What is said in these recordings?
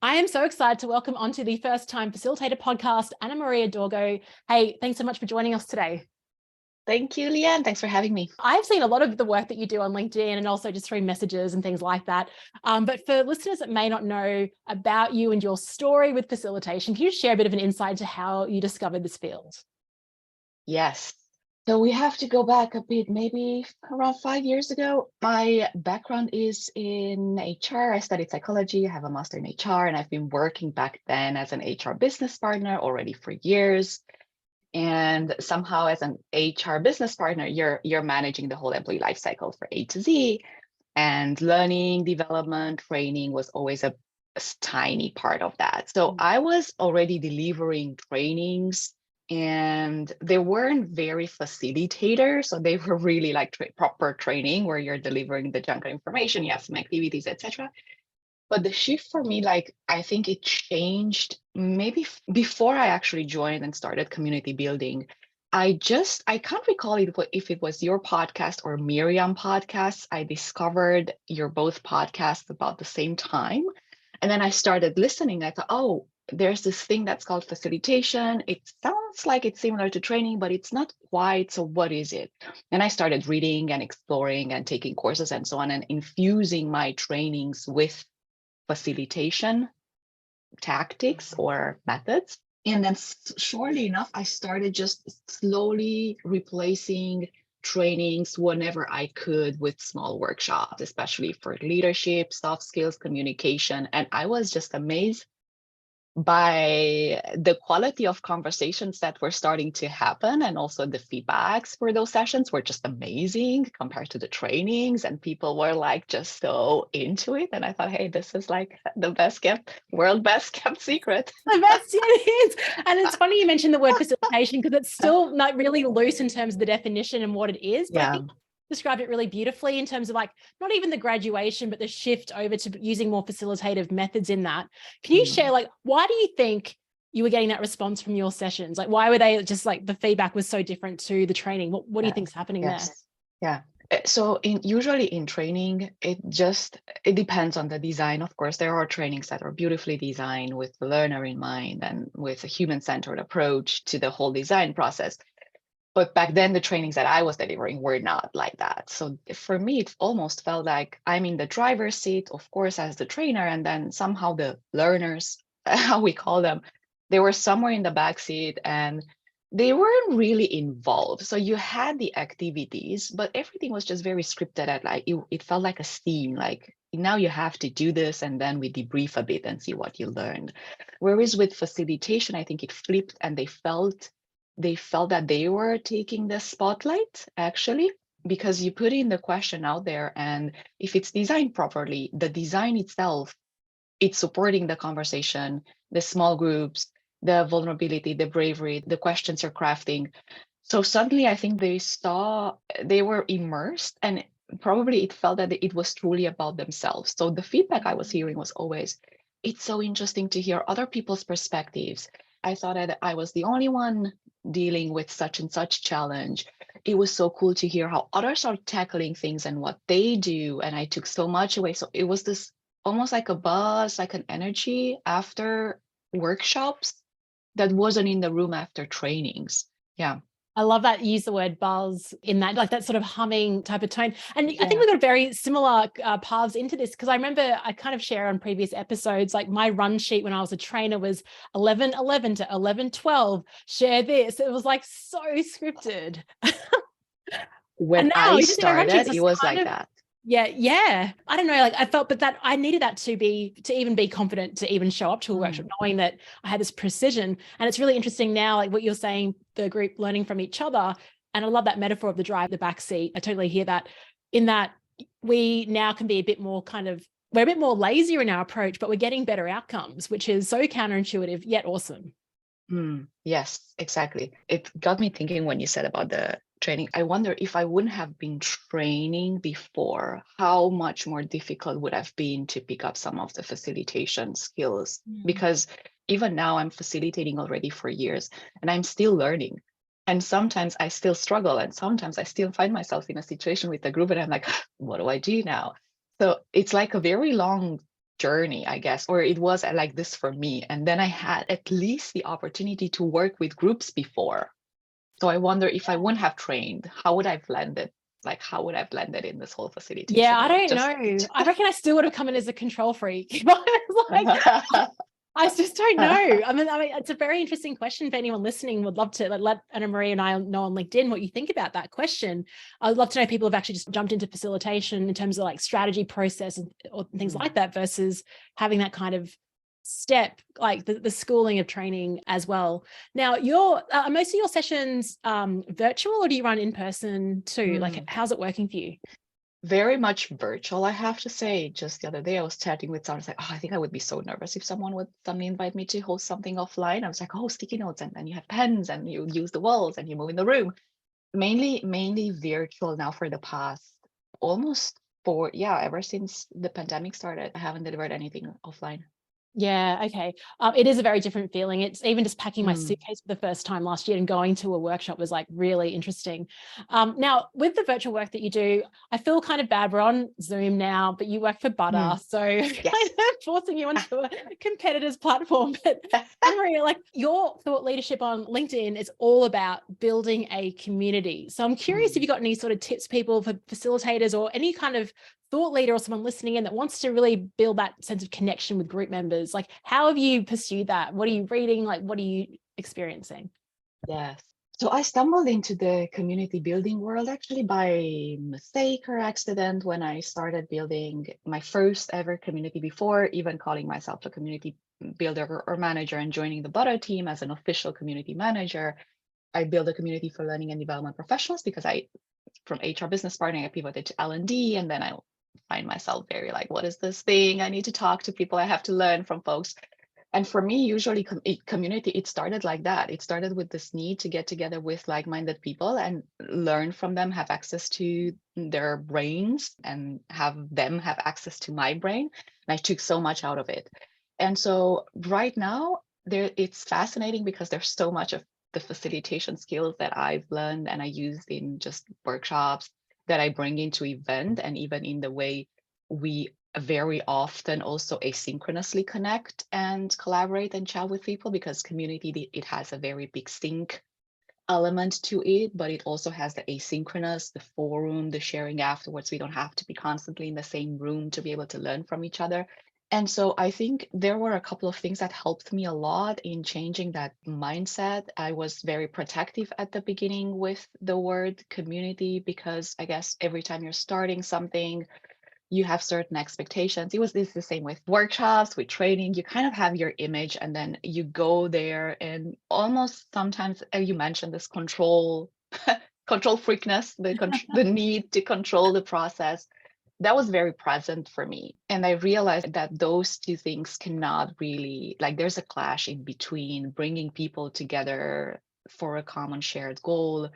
I am so excited to welcome onto the first time facilitator podcast, Anamaria Dorgo. Hey, thanks so much for joining us today. Thank you, Leanne. Thanks for having me. I've seen a lot of the work that you do on LinkedIn and also just through messages and things like that. But for listeners that may not know about you and your story with facilitation, can you share a bit of an insight to how you discovered this field? Yes. So we have to go back a bit, maybe around 5 years ago. My background is in HR. I studied psychology, I have a master in HR, and I've been working back then as an HR business partner already for years. And somehow as an HR business partner, you're managing the whole employee life cycle for A to Z. And learning, development, training was always a tiny part of that. So I was already delivering trainings and they weren't very facilitator. So they were really like proper training where you're delivering the junk information, you have some activities, etc. But the shift for me, like I think it changed maybe before I actually joined and started community building. I can't recall if it was your podcast or Miriam podcast. I discovered your both podcasts about the same time. And then I started listening. I thought, oh, there's this thing that's called facilitation. It sounds like it's similar to training, but it's not quite. So what is it? And I started reading and exploring and taking courses and so on and infusing my trainings with facilitation tactics or methods. And then surely enough, I started just slowly replacing trainings whenever I could with small workshops, especially for leadership, soft skills, communication. And I was just amazed by the quality of conversations that were starting to happen, and also the feedbacks for those sessions were just amazing compared to the trainings, and people were like just so into it. And I thought, hey, this is like the world best kept secret. The best, yeah, it is. And it's funny you mentioned the word facilitation because it's still not really loose in terms of the definition and what it is. But I think described it really beautifully in terms of like not even the graduation, but the shift over to using more facilitative methods in that. Can you share, like, why do you think you were getting that response from your sessions? Like, why were they just like the feedback was so different to the training? What do you think is happening there? Yeah. So usually in training, it depends on the design. Of course, there are trainings that are beautifully designed with the learner in mind and with a human-centered approach to the whole design process. But back then, the trainings that I was delivering were not like that. So for me, it almost felt like I'm in the driver's seat, of course, as the trainer, and then somehow the learners, how we call them, they were somewhere in the back seat and they weren't really involved. So you had the activities, but everything was just very scripted at like, it felt like a scene, like now you have to do this and then we debrief a bit and see what you learned. Whereas with facilitation, I think it flipped and they felt that they were taking the spotlight actually, because you put in the question out there, and if it's designed properly, the design itself, it's supporting the conversation, the small groups, the vulnerability, the bravery, the questions you're crafting. So suddenly I think they were immersed, and probably it felt that it was truly about themselves. So the feedback I was hearing was always, it's so interesting to hear other people's perspectives. I thought that I was the only one dealing with such and such challenge. It was so cool to hear how others are tackling things and what they do. And I took so much away. So it was this almost like a buzz, like an energy after workshops that wasn't in the room after trainings. Yeah. I love that you use the word buzz in that, like that sort of humming type of tone. And I think we've got very similar paths into this, because I remember I kind of share on previous episodes, like my run sheet when I was a trainer was 11:11 to 11:12, share this. It was like so scripted. When I started, it was like that. Yeah. I don't know, like I felt, but that I needed that to even be confident to even show up to a workshop, knowing that I had this precision. And it's really interesting now, like what you're saying, the group learning from each other. And I love that metaphor of the drive, the back seat. I totally hear that, in that we now can be a bit more we're a bit more lazier in our approach, but we're getting better outcomes, which is so counterintuitive yet awesome. Yes, exactly. It got me thinking when you said about the training. I wonder if I wouldn't have been training before, how much more difficult would have been to pick up some of the facilitation skills. Because even now I'm facilitating already for years and I'm still learning. And sometimes I still struggle, and sometimes I still find myself in a situation with a group and I'm like, what do I do now? So it's like a very long journey, I guess, or it was like this for me. And then I had at least the opportunity to work with groups before. So I wonder if I wouldn't have trained, how would I have blended? Like, how would I have blended in this whole Yeah, facilitation I world? don't Just know. I reckon I still would have come in as a control freak. I was like, I just don't know. I mean, it's a very interesting question. If anyone listening would love to let Anamaria and I know on LinkedIn what you think about that question. I'd love to know people have actually just jumped into facilitation in terms of like strategy process or things like that versus having that kind of step, like the schooling of training as well. Now, most of your sessions virtual, or do you run in person too? Like, how's it working for you? Very much virtual, I have to say. Just the other day, I was chatting with someone. I was like, oh, I think I would be so nervous if someone would suddenly invite me to host something offline. I was like, oh, sticky notes, and then you have pens, and you use the walls, and you move in the room. Mainly virtual now for the past almost ever since the pandemic started. I haven't delivered anything offline. Yeah, okay. It is a very different feeling. It's even just packing my suitcase for the first time last year and going to a workshop was like really interesting. Now, with the virtual work that you do, I feel kind of bad. We're on Zoom now, but you work for Butter, so Yes. kind of forcing you onto a competitor's platform. But Anamaria, like your thought leadership on LinkedIn is all about building a community. So I'm curious if you got any sort of tips, people, for facilitators or any kind of thought leader or someone listening in that wants to really build that sense of connection with group members. Like, how have you pursued that? What are you reading? Like, what are you experiencing? Yes. So I stumbled into the community building world actually by mistake or accident when I started building my first ever community before even calling myself a community builder or manager and joining the Butter team as an official community manager. I built a community for learning and development professionals because from HR business partnering, I pivoted to L&D, and then I find myself very like, what is this thing? I need to talk to people. I have to learn from folks. And for me, usually community, it started like that. It started with this need to get together with like-minded people and learn from them, have access to their brains and have them have access to my brain. And I took so much out of it. And so right now, it's fascinating because there's so much of the facilitation skills that I've learned and I used in just workshops that I bring into event, and even in the way we very often also asynchronously connect and collaborate and chat with people, because community, it has a very big sync element to it, but it also has the asynchronous, the forum, the sharing afterwards. We don't have to be constantly in the same room to be able to learn from each other. And so I think there were a couple of things that helped me a lot in changing that mindset. I was very protective at the beginning with the word community because I guess every time you're starting something, you have certain expectations. It's the same with workshops, with training. You kind of have your image and then you go there and almost sometimes you mentioned this control freakness, the need to control the process. That was very present for me. And I realized that those two things cannot really, like, there's a clash in between bringing people together for a common shared goal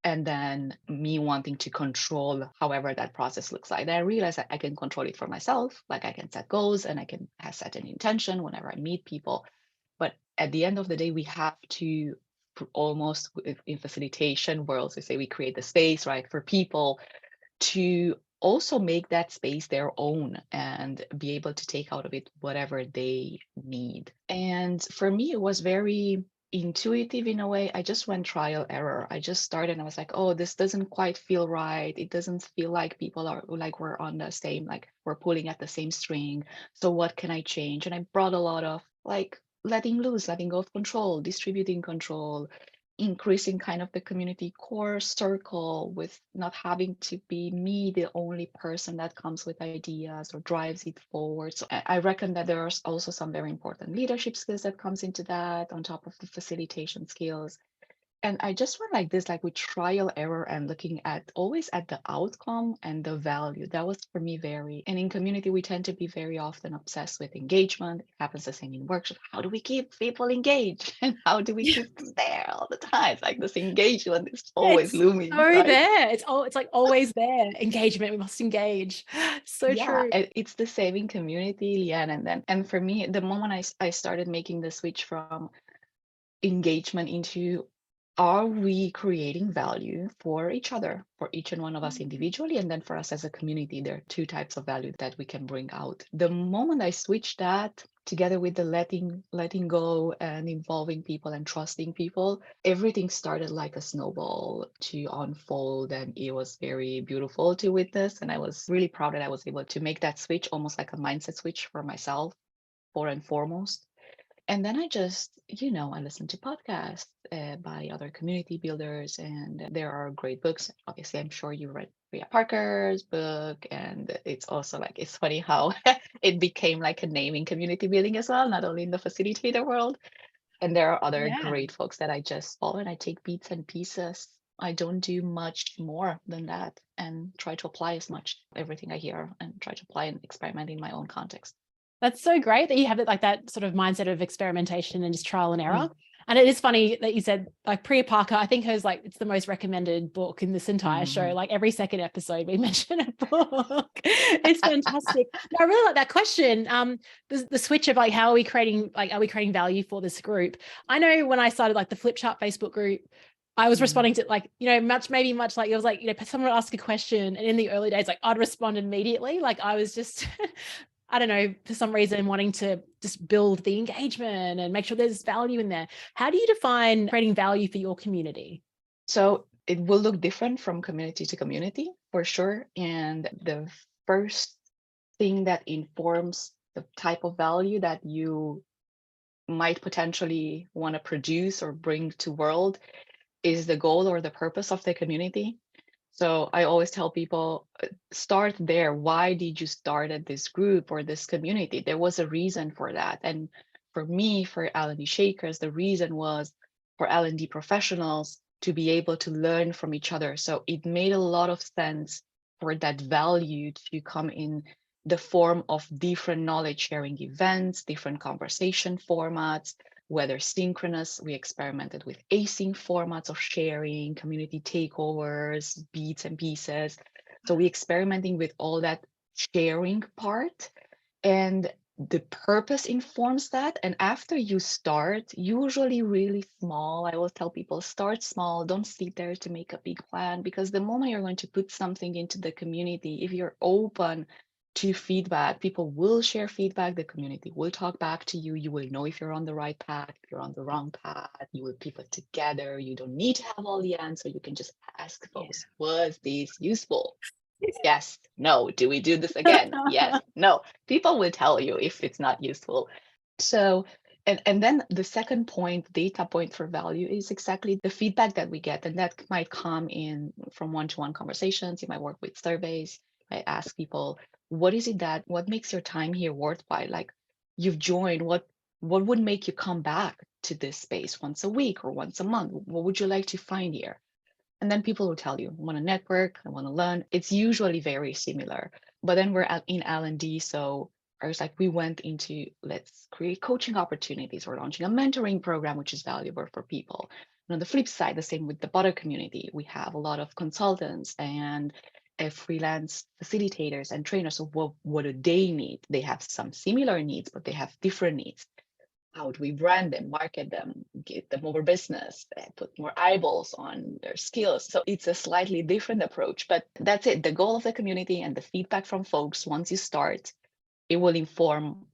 and then me wanting to control however that process looks like. And I realized that I can control it for myself, like I can set goals and I can set an intention whenever I meet people. But at the end of the day, we have to almost in facilitation worlds, we say we create the space, right, for people to also make that space their own and be able to take out of it whatever they need. And for me, it was very intuitive in a way. I just went trial error. I just started and I was like, oh, this doesn't quite feel right. It doesn't feel like people are like we're on the same, like we're pulling at the same string. So what can I change? And I brought a lot of like letting loose, letting go of control, distributing control, increasing kind of the community core circle with not having to be me the only person that comes with ideas or drives it forward. So I reckon that there's also some very important leadership skills that comes into that on top of the facilitation skills. And I just went like this, like with trial error and looking at always at the outcome and the value. That was for me and in community, we tend to be very often obsessed with engagement. It happens the same in workshops. How do we keep people engaged? And how do we keep them there all the time? It's like this engagement is always looming. So right? there. It's like always there. Engagement. We must engage. So Yeah, true. it's the same in community, Leanne. And for me, the moment I started making the switch from engagement into are we creating value for each other, for each and one of us individually, and then for us as a community? There are two types of value that we can bring out. The moment I switched that together with the letting go and involving people and trusting people, everything started like a snowball to unfold, and it was very beautiful to witness. And I was really proud that I was able to make that switch, almost like a mindset switch for myself, for and foremost. And then I just, I listen to podcasts by other community builders, and there are great books. Obviously, I'm sure you read Ria Parker's book, and it's also like, it's funny how it became like a name in community building as well, not only in the facilitator world. And there are other Yeah. great folks that I just follow, and I take bits and pieces. I don't do much more than that, and try to apply as much everything I hear and try to apply and experiment in my own context. That's so great that you have it like that sort of mindset of experimentation and just trial and error. Mm. And it is funny that you said like Priya Parker, I think hers like, it's the most recommended book in this entire show. Mhm. Like every second episode we mention a book. It's fantastic. No, I really like that question. The switch of like, how are we creating value for this group? I know when I started like the Flip Chart Facebook group, I was responding to like, much like, it was like, someone would ask a question, and in the early days, like I'd respond immediately. Like I was just, I don't know, for some reason wanting to just build the engagement and make sure there's value in there. How do you define creating value for your community? So it will look different from community to community for sure. And the first thing that informs the type of value that you might potentially want to produce or bring to world is the goal or the purpose of the community. So I always tell people, start there. Why did you start at this group or this community? There was a reason for that. And for me, for L&D Shakers, the reason was for L&D professionals to be able to learn from each other. So it made a lot of sense for that value to come in the form of different knowledge sharing events, different conversation formats, whether synchronous. We experimented with async formats of sharing, community takeovers, beats and pieces. So we experimenting with all that sharing part, and the purpose informs that. And after you start, usually really small, I will tell people, start small, don't sit there to make a big plan, because the moment you're going to put something into the community, if you're open to feedback, people will share feedback, the community will talk back to you, you will know if you're on the right path, if you're on the wrong path, you will pivot together, you don't need to have all the answers, you can just ask folks, was this useful? Yes, no. Do we do this again? Yes, no. People will tell you if it's not useful. So, and then the second point, data point for value, is exactly the feedback that we get. And that might come in from one-to-one conversations. You might work with surveys. I ask people, what makes your time here worthwhile? Like, you've joined, what would make you come back to this space once a week or once a month? What would you like to find here? And then people will tell you, I want to network, I want to learn. It's usually very similar. But then we're in L&D, so I was like, we went into, let's create coaching opportunities. We're launching a mentoring program, which is valuable for people. And on the flip side, the same with the butter community. We have a lot of consultants and freelance facilitators and trainers. So what do they need? They have some similar needs, but they have different needs. How do we brand them, market them, get them more business, put more eyeballs on their skills? So it's a slightly different approach, but that's it. The goal of the community and the feedback from folks, once you start, it will inform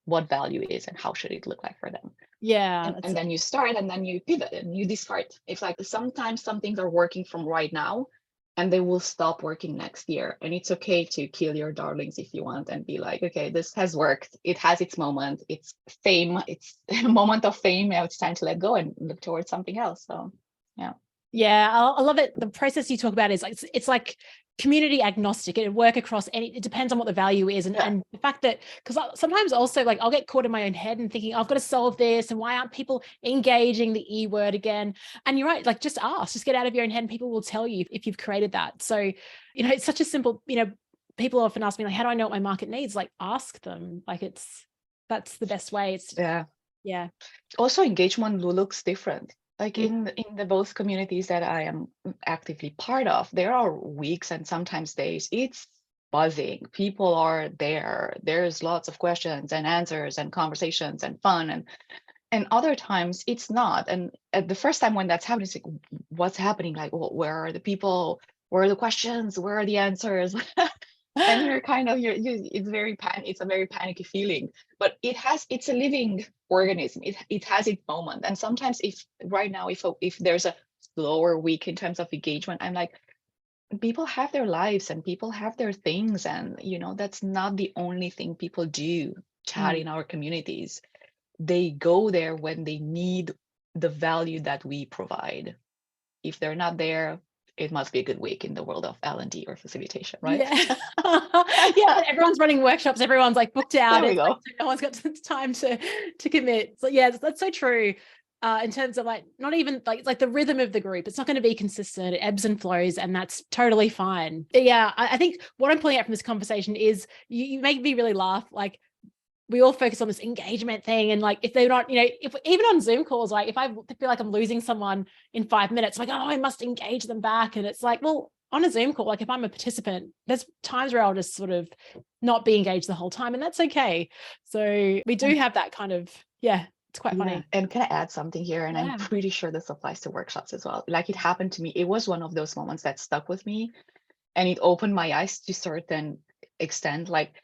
what value is and how should it look like for them. Yeah. And then you start and then you pivot and you discard. It's like sometimes some things are working from right now and they will stop working next year. And it's okay to kill your darlings if you want and be like, okay, this has worked. It has its moment. It's fame. It's a moment of fame. Now it's time to let go and look towards something else. So, yeah. Yeah, I love it. The process you talk about is like, it's like community agnostic. It work across it depends on what the value is. And the fact that, because sometimes also like I'll get caught in my own head and thinking, I've got to solve this. And why aren't people engaging the E word again? And you're right, like just ask, just get out of your own head and people will tell you if you've created that. So, it's such a simple, people often ask me like, how do I know what my market needs? Like ask them, like that's the best way. It's yeah. Also engagement looks different. Like in the both communities that I am actively part of, there are weeks and sometimes days it's buzzing. People are there. There's lots of questions and answers and conversations and fun. And other times it's not. And at the first time when that's happening, it's like, what's happening? Like, well, where are the people? Where are the questions? Where are the answers? And you're kind of, it's a very panicky feeling, but it's a living organism. It has its moment. And sometimes if right now, if there's a slower week in terms of engagement, I'm like, people have their lives and people have their things. And, that's not the only thing people do, chat in our communities. They go there when they need the value that we provide. If they're not there, it must be a good week in the world of L&D or facilitation, right? Yeah. Yeah, everyone's running workshops, everyone's like booked out. There we go. Like, no one's got time to commit. So yeah, that's so true. In terms of like, not even like, it's like the rhythm of the group, it's not going to be consistent, it ebbs and flows, and that's totally fine. But yeah, I think what I'm pulling out from this conversation is you make me really laugh. Like, we all focus on this engagement thing. And like, if they're not, if even on Zoom calls, like if I feel like I'm losing someone in 5 minutes, I'm like, oh, I must engage them back. And it's like, well, on a Zoom call, like if I'm a participant, there's times where I'll just sort of not be engaged the whole time, and that's okay. So we do have that kind of, yeah, it's quite funny. And can I add something here? And Yeah. I'm pretty sure this applies to workshops as well. Like, it happened to me. It was one of those moments that stuck with me, and it opened my eyes to certain extent. Like,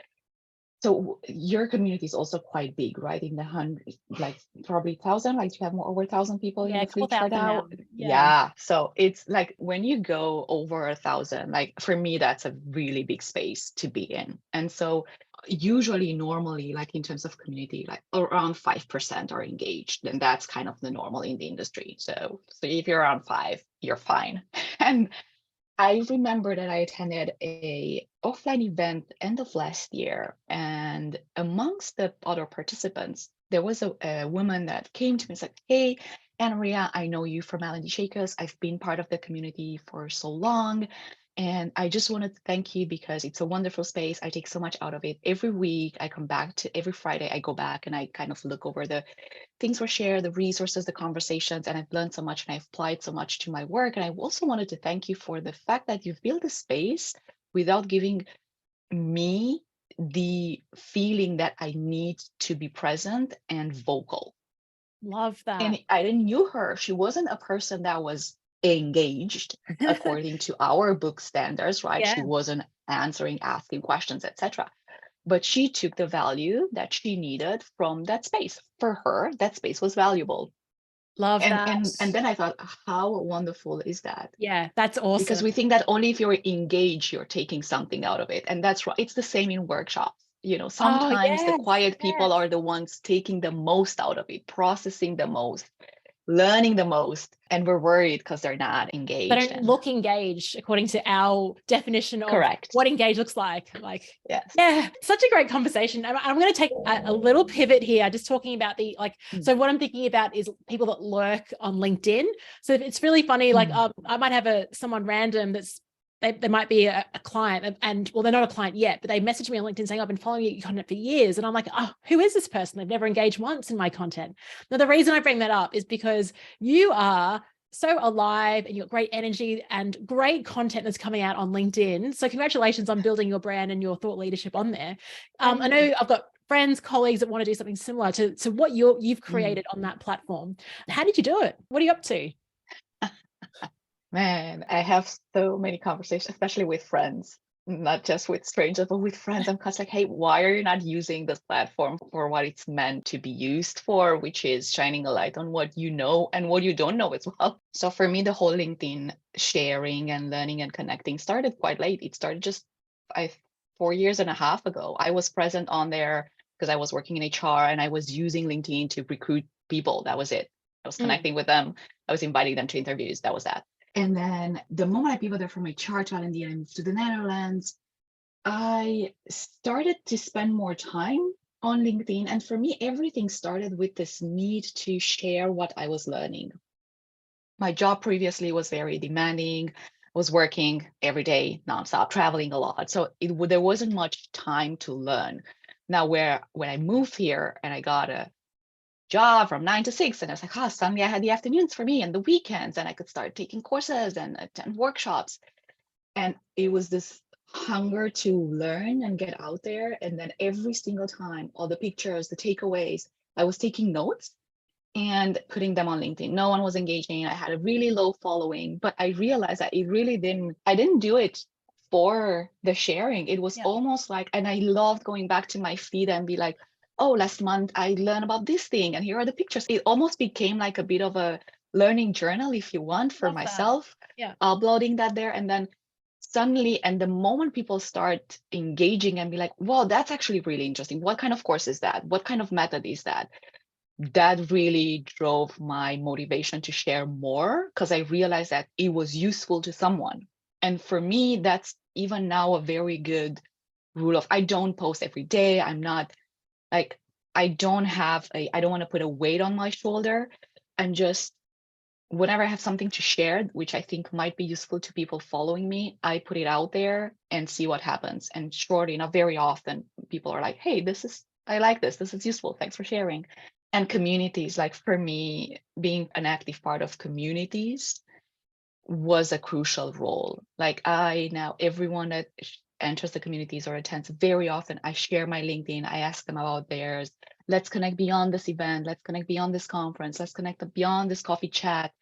so your community is also quite big, right? In the hundreds, like probably 1,000, like you have more over 1,000 people in the fleet chart now. Yeah. So it's like when you go over 1,000, like for me, that's a really big space to be in. And so usually, normally, like in terms of community, like around 5% are engaged. And that's kind of the normal in the industry. So if you're around 5, you're fine. And I remember that I attended a offline event end of last year, and amongst the other participants, there was a woman that came to me and said, "Hey, Anamaria, I know you from L&D Shakers. I've been part of the community for so long, and I just wanted to thank you because it's a wonderful space. I take so much out of it. Every week, I come back to every Friday, I go back and I kind of look over the things were shared, the resources, the conversations, and I've learned so much and I've applied so much to my work. And I also wanted to thank you for the fact that you've built a space without giving me the feeling that I need to be present and vocal." Love that. And I didn't knew her. She wasn't a person that was engaged according to our book standards, right? Yeah. She wasn't answering, asking questions, etc. But she took the value that she needed from that space. For her, that space was valuable. Love And that. and then I thought, how wonderful is that? Yeah, that's awesome. Because we think that only if you're engaged, you're taking something out of it. And that's right. It's the same in workshops. Sometimes the quiet people are the ones taking the most out of it, processing the most, learning the most, and we're worried because they're not engaged. They don't look engaged according to our definition of Correct. what engaged looks like. Yes. Yeah, such a great conversation. I'm going to take a little pivot here, just talking about the so what I'm thinking about is people that lurk on LinkedIn. So it's really funny. Like I might have someone random that's they might be a client, and well, they're not a client yet, but they message me on LinkedIn saying, "I've been following your content for years," and I'm like, "Oh, who is this person? They've never engaged once in my content." Now, the reason I bring that up is because you are so alive and you've got great energy and great content that's coming out on LinkedIn. So congratulations on building your brand and your thought leadership on there. I know I've got friends, colleagues that want to do something similar to what you've created on that platform. How did you do it? What are you up to? Man, I have so many conversations, especially with friends, not just with strangers, but with friends. I'm constantly like, hey, why are you not using this platform for what it's meant to be used for, which is shining a light on what you know and what you don't know as well. So for me, the whole LinkedIn sharing and learning and connecting started quite late. It started just 4.5 years ago. I was present on there because I was working in HR and I was using LinkedIn to recruit people. That was it. I was connecting with them. I was inviting them to interviews. That was that. And then the moment I pivoted from HR to L&D and I moved to the Netherlands, I started to spend more time on LinkedIn. And for me, everything started with this need to share what I was learning. My job previously was very demanding. I was working every day, nonstop, traveling a lot. So there wasn't much time to learn. Now, when I moved here and I got a job from 9 to 6, and I was like, suddenly I had the afternoons for me and the weekends, and I could start taking courses and attend workshops. And it was this hunger to learn and get out there. And then every single time, all the pictures, the takeaways, I was taking notes. and putting them on LinkedIn. No one was engaging. I had a really low following, but I realized that I didn't do it for the sharing. It was almost like, and I loved going back to my feed and be like, oh, last month I learned about this thing and here are the pictures. It almost became like a bit of a learning journal, if you want, for myself, uploading that there. And then suddenly, and the moment people start engaging and be like, wow, that's actually really interesting. What kind of course is that? What kind of method is that? That really drove my motivation to share more, because I realized that it was useful to someone. And for me, that's even now a very good rule of, I don't post every day. I'm not like, I don't want to put a weight on my shoulder. I'm just, whenever I have something to share, which I think might be useful to people following me, I put it out there and see what happens. And sure enough, very often people are like, hey, I like this. This is useful. Thanks for sharing. And communities, like for me, being an active part of communities was a crucial role. Like everyone that enters the communities or attends, very often I share my LinkedIn, I ask them about theirs. Let's connect beyond this event. Let's connect beyond this conference. Let's connect beyond this coffee chat.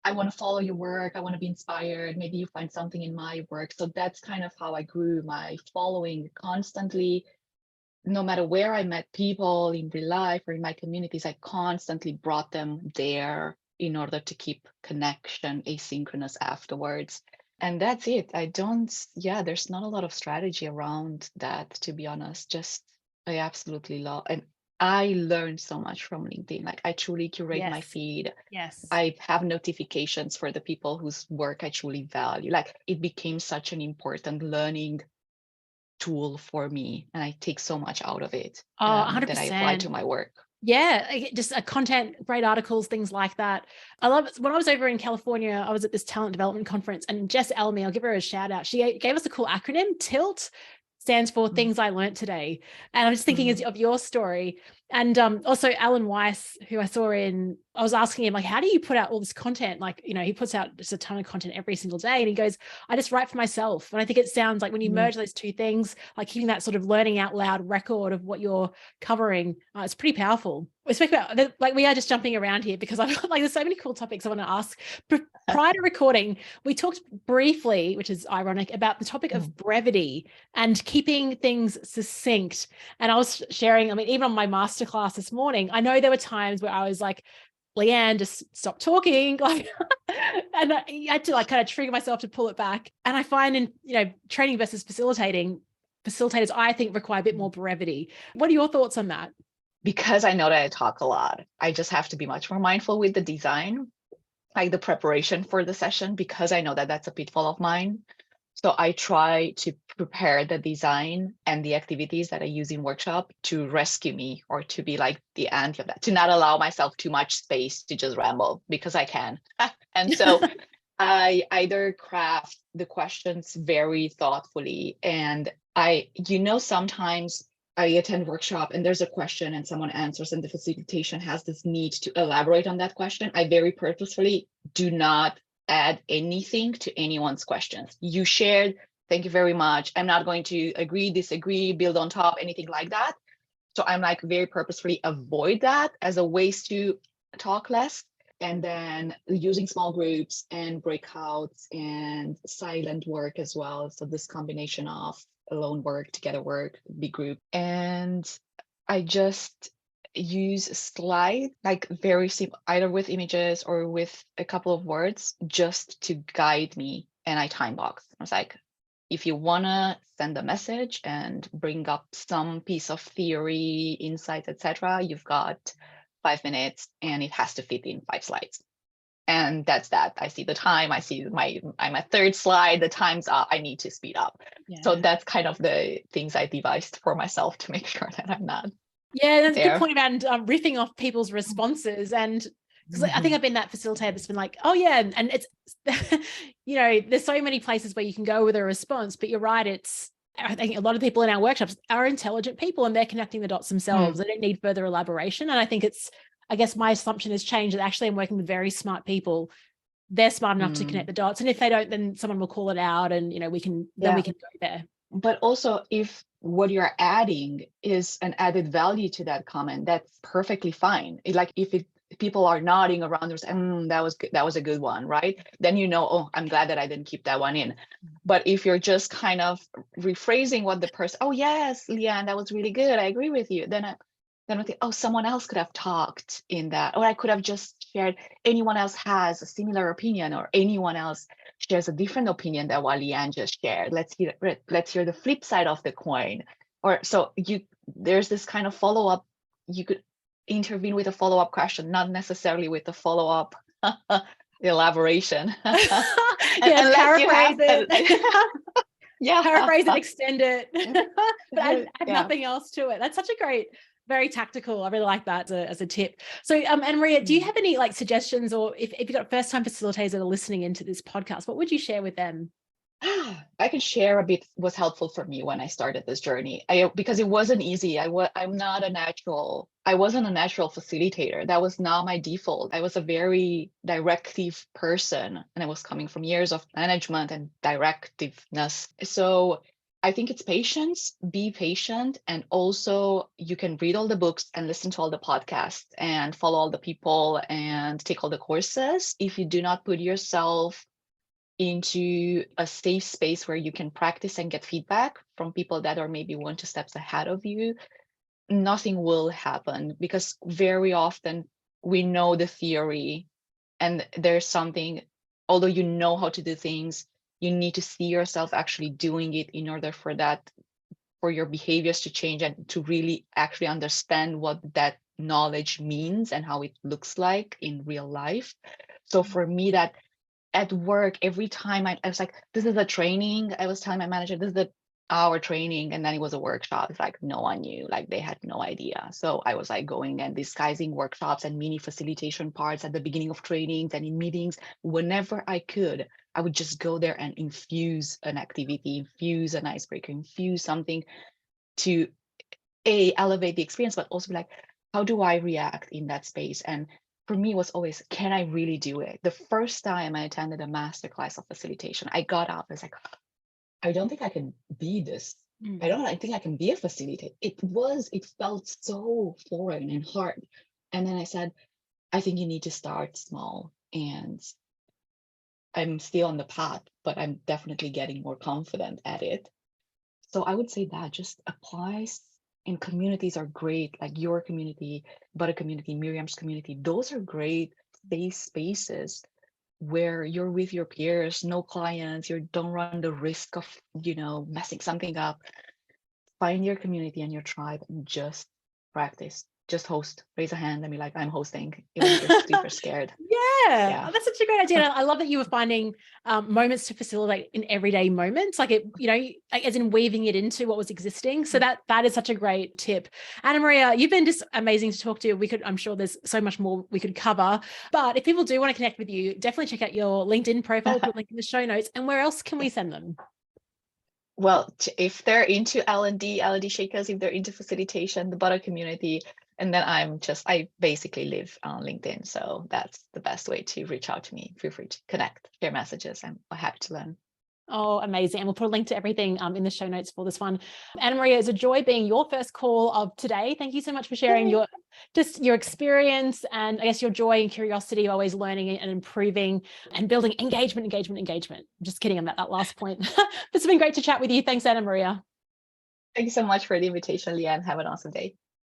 I want to follow your work. I want to be inspired. Maybe you find something in my work. So that's kind of how I grew my following constantly. No matter where I met people in real life or in my communities, I constantly brought them there in order to keep connection asynchronous afterwards. And that's it. There's not a lot of strategy around that, to be honest. Just, I absolutely love, and I learned so much from LinkedIn. Like I truly curate my feed. Yes. I have notifications for the people whose work I truly value. Like it became such an important learning tool for me, and I take so much out of it that I apply to my work. Yeah, just a content, great articles, things like that. I love it. When I was over in California, I was at this talent development conference, and Jess Elmy, I'll give her a shout out. She gave us a cool acronym. TILT stands for Things I Learned Today. And I'm just thinking of your story. And also Alan Weiss, who I was asking him, like, how do you put out all this content? Like, he puts out just a ton of content every single day. And he goes, I just write for myself. And I think it sounds like when you merge those two things, like keeping that sort of learning out loud record of what you're covering, it's pretty powerful. We speak about, like, we are just jumping around here because I've got, like, there's so many cool topics I want to ask. Prior to recording, we talked briefly, which is ironic, about the topic of brevity and keeping things succinct. And I was sharing, even on my masterclass this morning, I know there were times where I was like, Leanne, just stop talking. Like, and I had to kind of trigger myself to pull it back. And I find in, training versus facilitating, facilitators, I think, require a bit more brevity. What are your thoughts on that? Because I know that I talk a lot, I just have to be much more mindful with the design, like the preparation for the session, because I know that that's a pitfall of mine. So I try to prepare the design and the activities that I use in workshop to rescue me, or to be like the anti of that, to not allow myself too much space to just ramble, because I can. And so I either craft the questions very thoughtfully, and sometimes I attend workshop and there's a question and someone answers and the facilitation has this need to elaborate on that question. I very purposefully do not add anything to anyone's questions. You shared, thank you very much. I'm not going to agree, disagree, build on top, anything like that. So I'm like very purposefully avoid that as a ways to talk less. And then using small groups and breakouts and silent work as well. So this combination of alone work, together work, big group. And I just use slide, like very simple, either with images or with a couple of words, just to guide me. And I time box. I was like, if you want to send a message and bring up some piece of theory, insights, etc., you've got 5 minutes and it has to fit in 5 slides. And that's that. I see the time. I see I'm at 3rd slide. The time's up. I need to speed up. Yeah. So that's kind of the things I devised for myself to make sure that I'm not. Yeah, that's a good point about riffing off people's responses. And because I think I've been that facilitator that's been like, oh yeah, and it's, there's so many places where you can go with a response, but you're right. I think a lot of people in our workshops are intelligent people and they're connecting the dots themselves. They don't need further elaboration. And I guess my assumption has changed that actually I'm working with very smart people. They're smart enough to connect the dots. And if they don't, then someone will call it out and, we can go there. But also if what you're adding is an added value to that comment, that's perfectly fine. If it people are nodding around, that was good, that was a good one, right? Then oh, I'm glad that I didn't keep that one in. But if you're just kind of rephrasing what the person, oh yes, Leanne, that was really good, I agree with you, then I think, oh, someone else could have talked in that, or I could have just shared, anyone else has a similar opinion, or anyone else shares a different opinion than what Leanne just shared. Let's hear the flip side of the coin. Or so there's this kind of follow-up. You could intervene with a follow-up question, not necessarily with a follow-up elaboration. Yeah, paraphrase it. Yeah, paraphrase it, extend it, but add nothing else to it. That's such a great, very tactical. I really like that as a tip. So Anamaria, do you have any like suggestions, or if you've got first-time facilitators that are listening into this podcast, what would you share with them? I can share a bit was helpful for me when I started this journey. Because it wasn't easy. I wasn't a natural facilitator. That was not my default. I was a very directive person, and I was coming from years of management and directiveness. So I think it's patience, be patient, and also you can read all the books and listen to all the podcasts and follow all the people and take all the courses. If you do not put yourself into a safe space where you can practice and get feedback from people that are maybe 1 2 steps ahead of you, nothing will happen, because very often we know the theory and there's something, although you know how to do things, you need to see yourself actually doing it in order for your behaviors to change and to really actually understand what that knowledge means and how it looks like in real life. So for me, that at work, every time I was like, this is a training. I was telling my manager, this is our training. And then it was a workshop. It's like, no one knew, like they had no idea. So I was like going and disguising workshops and mini facilitation parts at the beginning of trainings and in meetings. Whenever I could, I would just go there and infuse an activity, infuse an icebreaker, infuse something to elevate the experience, but also be like, how do I react in that space? And for me, it was always, can I really do it? The first time I attended a masterclass of facilitation, I got up, I was like, I don't think I can be this. I think I can be a facilitator. It felt so foreign and hard. And then I said, I think you need to start small. And I'm still on the path, but I'm definitely getting more confident at it. So I would say that just applies. And communities are great, like your community, Butter community, Miriam's community. Those are great safe spaces where you're with your peers, no clients, you don't run the risk of, messing something up. Find your community and your tribe and just practice. Just host, raise a hand and be like, I'm hosting, even if you're super scared. Yeah. Oh, that's such a great idea. And I love that you were finding moments to facilitate in everyday moments, like as in weaving it into what was existing. So that is such a great tip. Anamaria, you've been just amazing to talk to. I'm sure there's so much more we could cover, but if people do want to connect with you, definitely check out your LinkedIn profile. We'll put a link in the show notes. And where else can we send them? Well, if they're into L&D Shakers, if they're into facilitation, the Butter community, and then I basically live on LinkedIn. So that's the best way to reach out to me. Feel free to connect, share messages. I'm happy to learn. Oh, amazing. And we'll put a link to everything in the show notes for this one. Anamaria, it's a joy being your first call of today. Thank you so much for sharing your experience and I guess your joy and curiosity of always learning and improving and building engagement. I'm just kidding on that last point. It's been great to chat with you. Thanks, Anamaria. Thank you so much for the invitation, Leanne. Have an awesome day.